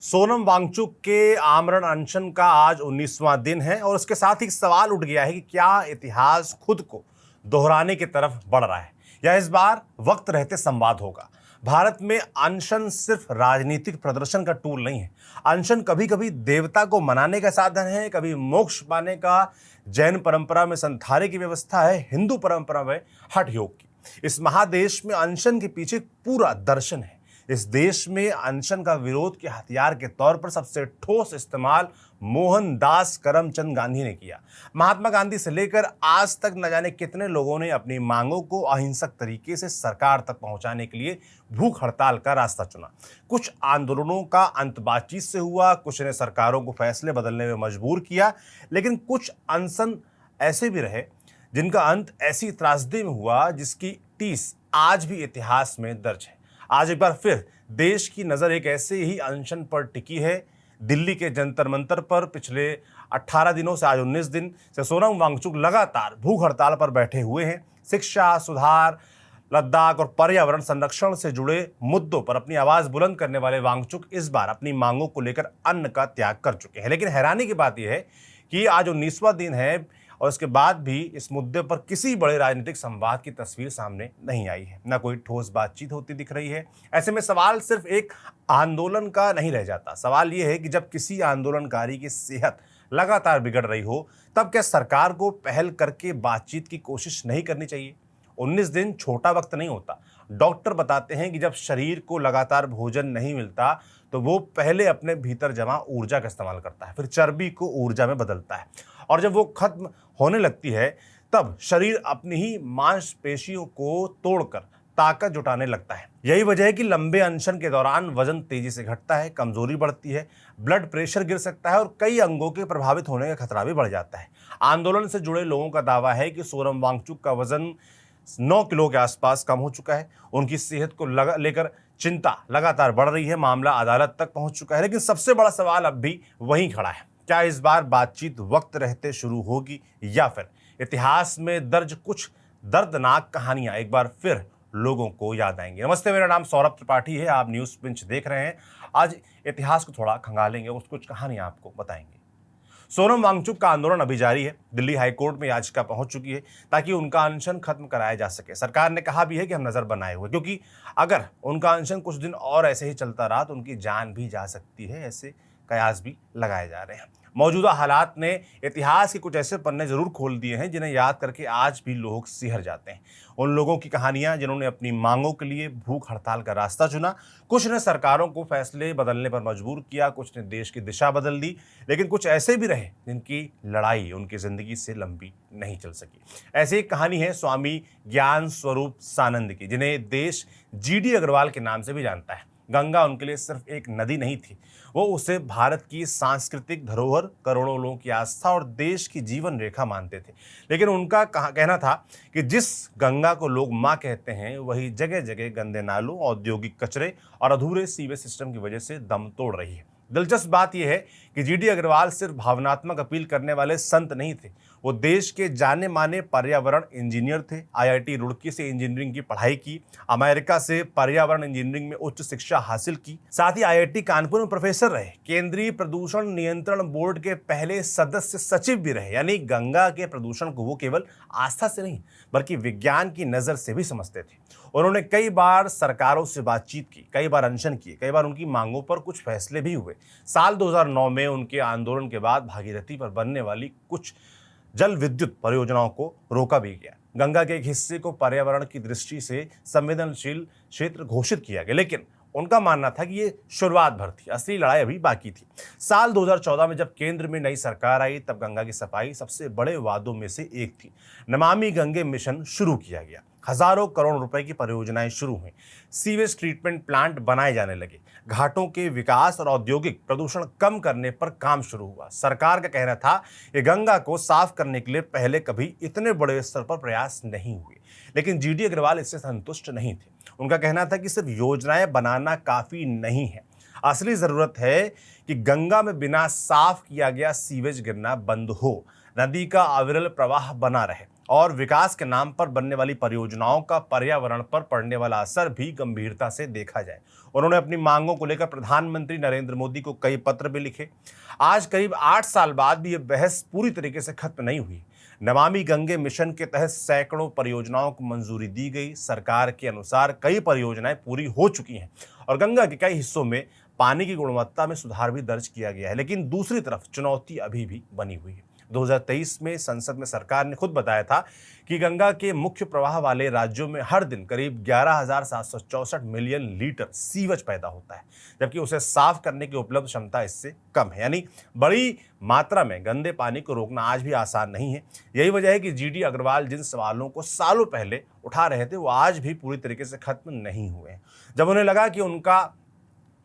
सोनम वांगचुक के आमरण अनशन का आज 19वां दिन है और उसके साथ ही सवाल उठ गया है कि क्या इतिहास खुद को दोहराने की तरफ बढ़ रहा है या इस बार वक्त रहते संवाद होगा। भारत में अनशन सिर्फ राजनीतिक प्रदर्शन का टूल नहीं है। अनशन कभी कभी देवता को मनाने का साधन है, कभी मोक्ष पाने का। जैन परंपरा में संथारे की व्यवस्था है, हिंदू परंपरा में हठ योग की। इस महादेश में अनशन के पीछे पूरा दर्शन है। इस देश में अनशन का विरोध के हथियार के तौर पर सबसे ठोस इस्तेमाल मोहनदास करमचंद गांधी ने किया। महात्मा गांधी से लेकर आज तक न जाने कितने लोगों ने अपनी मांगों को अहिंसक तरीके से सरकार तक पहुंचाने के लिए भूख हड़ताल का रास्ता चुना। कुछ आंदोलनों का अंत बातचीत से हुआ, कुछ ने सरकारों को फैसले बदलने में मजबूर किया, लेकिन कुछ अनशन ऐसे भी रहे जिनका अंत ऐसी त्रासदी में हुआ जिसकी टीस आज भी इतिहास में दर्ज है। आज एक बार फिर देश की नज़र एक ऐसे ही अनशन पर टिकी है। दिल्ली के जंतर मंतर पर पिछले 18 दिनों से आज 19 दिन से सोनम वांगचुक लगातार भूख हड़ताल पर बैठे हुए हैं। शिक्षा, सुधार, लद्दाख और पर्यावरण संरक्षण से जुड़े मुद्दों पर अपनी आवाज बुलंद करने वाले वांगचुक इस बार अपनी मांगों को लेकर अन्न का त्याग कर चुके हैं। लेकिन हैरानी की बात यह है कि आज 19वां दिन है और इसके बाद भी इस मुद्दे पर किसी बड़े राजनीतिक संवाद की तस्वीर सामने नहीं आई है, न कोई ठोस बातचीत होती दिख रही है। ऐसे में सवाल सिर्फ एक आंदोलन का नहीं रह जाता। सवाल यह है कि जब किसी आंदोलनकारी की सेहत लगातार बिगड़ रही हो, तब क्या सरकार को पहल करके बातचीत की कोशिश नहीं करनी चाहिए? 19 दिन छोटा वक्त नहीं होता। डॉक्टर बताते हैं कि जब शरीर को लगातार भोजन नहीं मिलता तो वो पहले अपने भीतर जमा ऊर्जा का इस्तेमाल करता है, फिर चर्बी को ऊर्जा में बदलता है और जब वो खत्म होने लगती है तब शरीर अपनी ही मांसपेशियों को तोड़कर ताकत जुटाने लगता है। यही वजह है कि लंबे अनशन के दौरान वजन तेजी से घटता है, कमजोरी बढ़ती है, ब्लड प्रेशर गिर सकता है और कई अंगों के प्रभावित होने का खतरा भी बढ़ जाता है। आंदोलन से जुड़े लोगों का दावा है कि सोनम वांगचुक का वजन 9 किलो के आसपास कम हो चुका है। उनकी सेहत को लेकर चिंता लगातार बढ़ रही है। मामला अदालत तक पहुंच चुका है, लेकिन सबसे बड़ा सवाल अब भी वहीं खड़ा है। क्या इस बार बातचीत वक्त रहते शुरू होगी या फिर इतिहास में दर्ज कुछ दर्दनाक कहानियां एक बार फिर लोगों को याद आएंगी? नमस्ते, मेरा नाम सौरभ त्रिपाठी है, आप न्यूज़ पिंच देख रहे हैं। आज इतिहास को थोड़ा खंगालेंगे और कुछ कहानियां आपको बताएंगे। सोनम वांगचुक का आंदोलन अभी जारी है। दिल्ली हाईकोर्ट में याचिका पहुंच चुकी है ताकि उनका अनशन खत्म कराया जा सके। सरकार ने कहा भी है कि हम नजर बनाए हुए, क्योंकि अगर उनका अनशन कुछ दिन और ऐसे ही चलता रहा तो उनकी जान भी जा सकती है। ऐसे कयास भी लगाए जा रहे हैं। मौजूदा हालात ने इतिहास के कुछ ऐसे पन्ने जरूर खोल दिए हैं जिन्हें याद करके आज भी लोग सिहर जाते हैं। उन लोगों की कहानियां जिन्होंने अपनी मांगों के लिए भूख हड़ताल का रास्ता चुना। कुछ ने सरकारों को फैसले बदलने पर मजबूर किया, कुछ ने देश की दिशा बदल दी, लेकिन कुछ ऐसे भी रहे जिनकी लड़ाई उनकी जिंदगी से लंबी नहीं चल सकी। ऐसी एक कहानी है स्वामी ज्ञान स्वरूप सानंद की, जिन्हें देश GD अग्रवाल के नाम से भी जानता है। गंगा उनके लिए सिर्फ एक नदी नहीं थी, वो उसे भारत की सांस्कृतिक धरोहर, करोड़ों लोगों की आस्था और देश की जीवन रेखा मानते थे। लेकिन उनका कहना था कि जिस गंगा को लोग माँ कहते हैं वही जगह जगह गंदे नालों, औद्योगिक कचरे और अधूरे सीवेज सिस्टम की वजह से दम तोड़ रही है। दिलचस्प बात यह है कि GD अग्रवाल सिर्फ भावनात्मक अपील करने वाले संत नहीं थे, वो देश के जाने माने पर्यावरण इंजीनियर थे। IIT रुड़की से इंजीनियरिंग की पढ़ाई की, अमेरिका से पर्यावरण इंजीनियरिंग में उच्च शिक्षा हासिल की, साथ ही IIT कानपुर में प्रोफेसर रहे। केंद्रीय प्रदूषण नियंत्रण बोर्ड के पहले सदस्य सचिव भी रहे। यानी गंगा के प्रदूषण को वो केवल आस्था से नहीं बल्कि विज्ञान की नजर से भी समझते थे। उन्होंने कई बार सरकारों से बातचीत की, कई बार अनशन किए, कई बार उनकी मांगों पर कुछ फैसले भी हुए। साल 2009 में उनके आंदोलन के बाद भागीरथी पर बनने वाली कुछ जल विद्युत परियोजनाओं को रोका भी गया। गंगा के एक हिस्से को पर्यावरण की दृष्टि से संवेदनशील क्षेत्र घोषित किया गया, लेकिन उनका मानना था कि ये शुरुआत भर थी, असली लड़ाई अभी बाकी थी। साल 2014 में जब केंद्र में नई सरकार आई तब गंगा की सफाई सबसे बड़े वादों में से एक थी। नमामि गंगे मिशन शुरू किया गया, हजारों करोड़ रुपए की परियोजनाएं शुरू हुई, सीवेज ट्रीटमेंट प्लांट बनाए जाने लगे, घाटों के विकास और औद्योगिक प्रदूषण कम करने पर काम शुरू हुआ। सरकार का कहना था कि गंगा को साफ करने के लिए पहले कभी इतने बड़े स्तर पर प्रयास नहीं हुए, लेकिन GD अग्रवाल इससे संतुष्ट नहीं थे। उनका कहना था कि सिर्फ योजनाएं बनाना काफी नहीं है, असली जरूरत है कि गंगा में बिना साफ किया गया सीवेज गिरना बंद हो, नदी का अविरल प्रवाह बना रहे और विकास के नाम पर बनने वाली परियोजनाओं का पर्यावरण पर पड़ने वाला असर भी गंभीरता से देखा जाए। उन्होंने अपनी मांगों को लेकर प्रधानमंत्री नरेंद्र मोदी को कई पत्र भी लिखे। आज करीब 8 साल बाद भी यह बहस पूरी तरीके से खत्म नहीं हुई। नमामि गंगे मिशन के तहत सैकड़ों परियोजनाओं को मंजूरी दी गई। सरकार के अनुसार कई परियोजनाएं पूरी हो चुकी हैं और गंगा के कई हिस्सों में पानी की गुणवत्ता में सुधार भी दर्ज किया गया है। लेकिन दूसरी तरफ चुनौती अभी भी बनी हुई है। 2023 में संसद में सरकार ने खुद बताया था कि गंगा के मुख्य प्रवाह वाले राज्यों में हर दिन करीब 11,764 मिलियन लीटर सीवज पैदा होता है, जबकि उसे साफ करने की उपलब्ध क्षमता इससे कम है। यानी बड़ी मात्रा में गंदे पानी को रोकना आज भी आसान नहीं है। यही वजह है कि जीडी अग्रवाल जिन सवालों को सालों पहले उठा रहे थे वो आज भी पूरी तरीके से खत्म नहीं हुए हैं। जब उन्हें लगा कि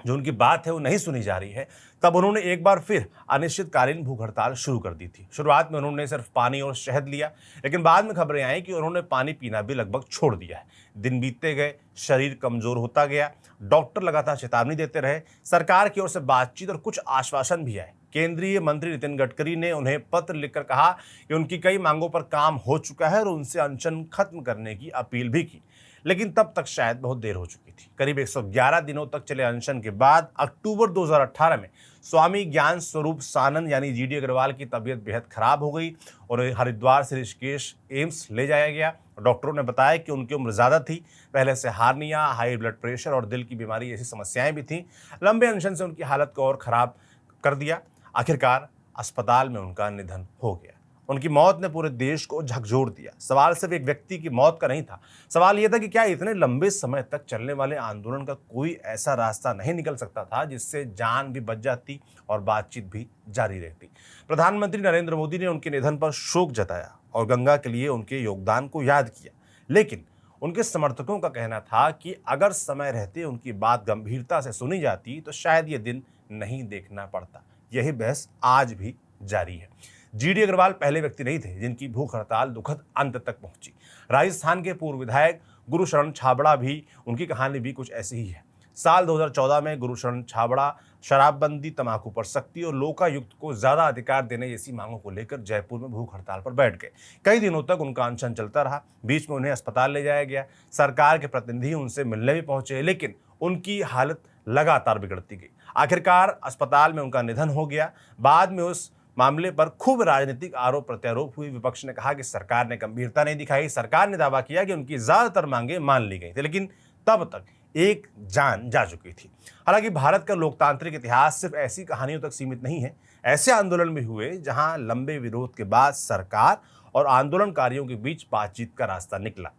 उनकी बात है वो नहीं सुनी जा रही है, तब उन्होंने एक बार फिर अनिश्चितकालीन भूख हड़ताल शुरू कर दी थी। शुरुआत में उन्होंने सिर्फ पानी और शहद लिया, लेकिन बाद में खबरें आई कि उन्होंने पानी पीना भी लगभग छोड़ दिया है। दिन बीतते गए, शरीर कमजोर होता गया, डॉक्टर लगातार चेतावनी देते रहे, सरकार की ओर से बातचीत और कुछ आश्वासन भी आए। केंद्रीय मंत्री नितिन गडकरी ने उन्हें पत्र लिखकर कहा कि उनकी कई मांगों पर काम हो चुका है और उनसे अनशन खत्म करने की अपील भी की, लेकिन तब तक शायद बहुत देर हो चुकी थी। करीब 111 दिनों तक चले अनशन के बाद अक्टूबर 2018 में स्वामी ज्ञान स्वरूप सानंद यानी जीडी अग्रवाल की तबीयत बेहद खराब हो गई और हरिद्वार से ऋषिकेश एम्स ले जाया गया। डॉक्टरों ने बताया कि उनकी उम्र ज़्यादा थी, पहले से हार्निया, हाई ब्लड प्रेशर और दिल की बीमारी ऐसी समस्याएं भी थीं। लंबे अनशन से उनकी हालत को और ख़राब कर दिया। आखिरकार अस्पताल में उनका निधन हो गया। उनकी मौत ने पूरे देश को झकझोर दिया। सवाल सिर्फ एक व्यक्ति की मौत का नहीं था, सवाल यह था कि क्या इतने लंबे समय तक चलने वाले आंदोलन का कोई ऐसा रास्ता नहीं निकल सकता था जिससे जान भी बच जाती और बातचीत भी जारी रहती। प्रधानमंत्री नरेंद्र मोदी ने उनके निधन पर शोक जताया और गंगा के लिए उनके योगदान को याद किया, लेकिन उनके समर्थकों का कहना था कि अगर समय रहते उनकी बात गंभीरता से सुनी जाती तो शायद ये दिन नहीं देखना पड़ता। यही बहस आज भी जारी है। जीडी अग्रवाल पहले व्यक्ति नहीं थे जिनकी भूख हड़ताल दुखद अंत तक पहुंची। राजस्थान के पूर्व विधायक गुरुशरण छाबड़ा भी, उनकी कहानी भी कुछ ऐसी ही है। साल 2014 में गुरुशरण छाबड़ा शराबबंदी, तंबाकू पर सख्ती और लोकायुक्त को ज्यादा अधिकार देने जैसी मांगों को लेकर जयपुर में भूख हड़ताल पर बैठ गए। कई दिनों तक उनका अनशन चलता रहा। बीच में उन्हें अस्पताल ले जाया गया। सरकार के प्रतिनिधि उनसे मिलने भी पहुंचे, लेकिन उनकी हालत लगातार बिगड़ती गई। आखिरकार अस्पताल में उनका निधन हो गया। बाद में उस मामले पर खूब राजनीतिक आरोप प्रत्यारोप हुई। विपक्ष ने कहा कि सरकार ने गंभीरता नहीं दिखाई। सरकार ने दावा किया कि उनकी ज्यादातर मांगें मान ली गई थी, लेकिन तब तक एक जान जा चुकी थी। हालांकि भारत का लोकतांत्रिक इतिहास सिर्फ ऐसी कहानियों तक सीमित नहीं है। ऐसे आंदोलन भी हुए जहां लंबे विरोध के बाद सरकार और आंदोलनकारियों के बीच बातचीत का रास्ता निकला।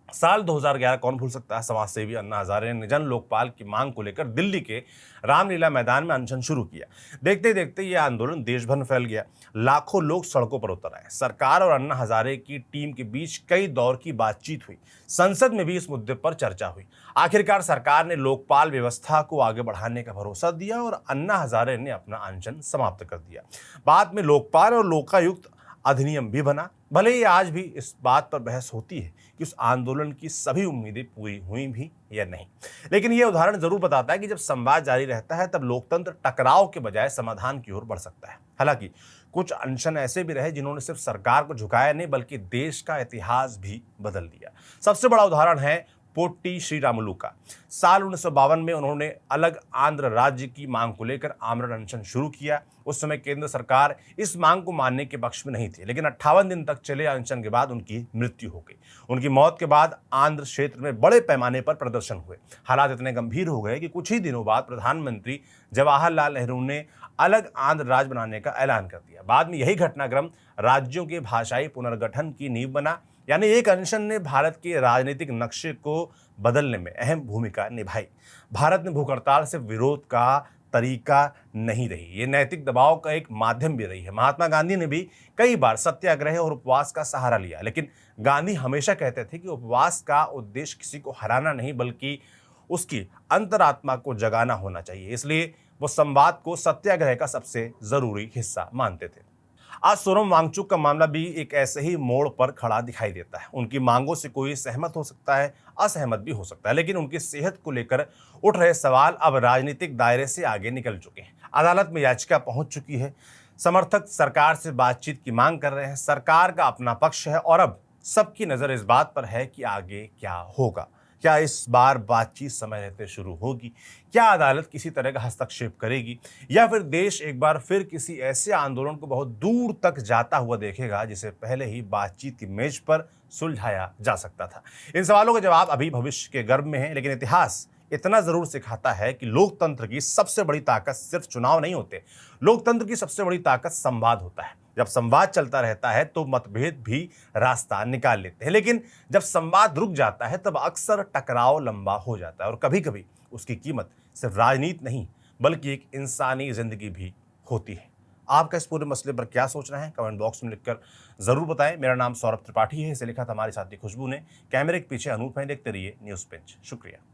साल 2011 कौन भूल सकता है, समाजसेवी अन्ना हजारे ने जन लोकपाल की मांग को लेकर दिल्ली के रामलीला मैदान में अनशन शुरू किया। देखते देखते यह आंदोलन देश भर में फैल गया। लाखों लोग सड़कों पर उतर आए। सरकार और अन्ना हजारे की टीम के बीच कई दौर की बातचीत हुई। संसद में भी इस मुद्दे पर चर्चा हुई। आखिरकार सरकार ने लोकपाल व्यवस्था को आगे बढ़ाने का भरोसा दिया और अन्ना हजारे ने अपना अनशन समाप्त कर दिया। बाद में लोकपाल और लोकायुक्त अधिनियम भी बना। भले ही आज भी इस बात पर बहस होती है कि उस आंदोलन की सभी उम्मीदें पूरी हुई भी या नहीं, लेकिन यह उदाहरण जरूर बताता है कि जब संवाद जारी रहता है तब लोकतंत्र टकराव के बजाय समाधान की ओर बढ़ सकता है। हालांकि कुछ अनशन ऐसे भी रहे जिन्होंने सिर्फ सरकार को झुकाया नहीं बल्कि देश का इतिहास भी बदल दिया। सबसे बड़ा उदाहरण है पोट्टी श्रीरामुलु का। साल 1952 में उन्होंने अलग आंध्र राज्य की मांग को लेकर आमरण अनशन शुरू किया। उस समय केंद्र सरकार इस मांग को मानने के पक्ष में नहीं थी, लेकिन 58 दिन तक चले अनशन के बाद उनकी मृत्यु हो गई। उनकी मौत के बाद आंध्र क्षेत्र में बड़े पैमाने पर प्रदर्शन हुए। हालात इतने गंभीर हो गए कि कुछ ही दिनों बाद प्रधानमंत्री जवाहरलाल नेहरू ने अलग आंध्र राज्य बनाने का ऐलान कर दिया। बाद में यही घटनाक्रम राज्यों के भाषाई पुनर्गठन की नींव बना। यानी एक अनशन ने भारत के राजनीतिक नक्शे को बदलने में अहम भूमिका निभाई। भारत में भूख हड़ताल सिर्फ विरोध का तरीका नहीं रही, ये नैतिक दबाव का एक माध्यम भी रही है। महात्मा गांधी ने भी कई बार सत्याग्रह और उपवास का सहारा लिया, लेकिन गांधी हमेशा कहते थे कि उपवास का उद्देश्य किसी को हराना नहीं बल्कि उसकी अंतरात्मा को जगाना होना चाहिए। इसलिए वो संवाद को सत्याग्रह का सबसे जरूरी हिस्सा मानते थे। आज सोनम वांगचुक का मामला भी एक ऐसे ही मोड़ पर खड़ा दिखाई देता है। उनकी मांगों से कोई सहमत हो सकता है, असहमत भी हो सकता है, लेकिन उनकी सेहत को लेकर उठ रहे सवाल अब राजनीतिक दायरे से आगे निकल चुके हैं। अदालत में याचिका पहुंच चुकी है। समर्थक सरकार से बातचीत की मांग कर रहे हैं। सरकार का अपना पक्ष है और अब सबकी नज़र इस बात पर है कि आगे क्या होगा। क्या इस बार बातचीत समय रहते शुरू होगी? क्या अदालत किसी तरह का हस्तक्षेप करेगी? या फिर देश एक बार फिर किसी ऐसे आंदोलन को बहुत दूर तक जाता हुआ देखेगा जिसे पहले ही बातचीत की मेज पर सुलझाया जा सकता था? इन सवालों के जवाब अभी भविष्य के गर्भ में हैं, लेकिन इतिहास इतना जरूर सिखाता है कि लोकतंत्र की सबसे बड़ी ताकत सिर्फ चुनाव नहीं होते। लोकतंत्र की सबसे बड़ी ताकत संवाद होता है। जब संवाद चलता रहता है तो मतभेद भी रास्ता निकाल लेते हैं, लेकिन जब संवाद रुक जाता है तब अक्सर टकराव लंबा हो जाता है और कभी कभी उसकी कीमत सिर्फ राजनीति नहीं बल्कि एक इंसानी जिंदगी भी होती है। आपका इस पूरे मसले पर क्या सोचना है कमेंट बॉक्स में लिखकर जरूर बताएं। मेरा नाम सौरभ त्रिपाठी है, इसे लिखा था हमारी साथी खुशबू ने। कैमरे के पीछे अनूप है। देखते रहिए न्यूज़ पिंच। शुक्रिया।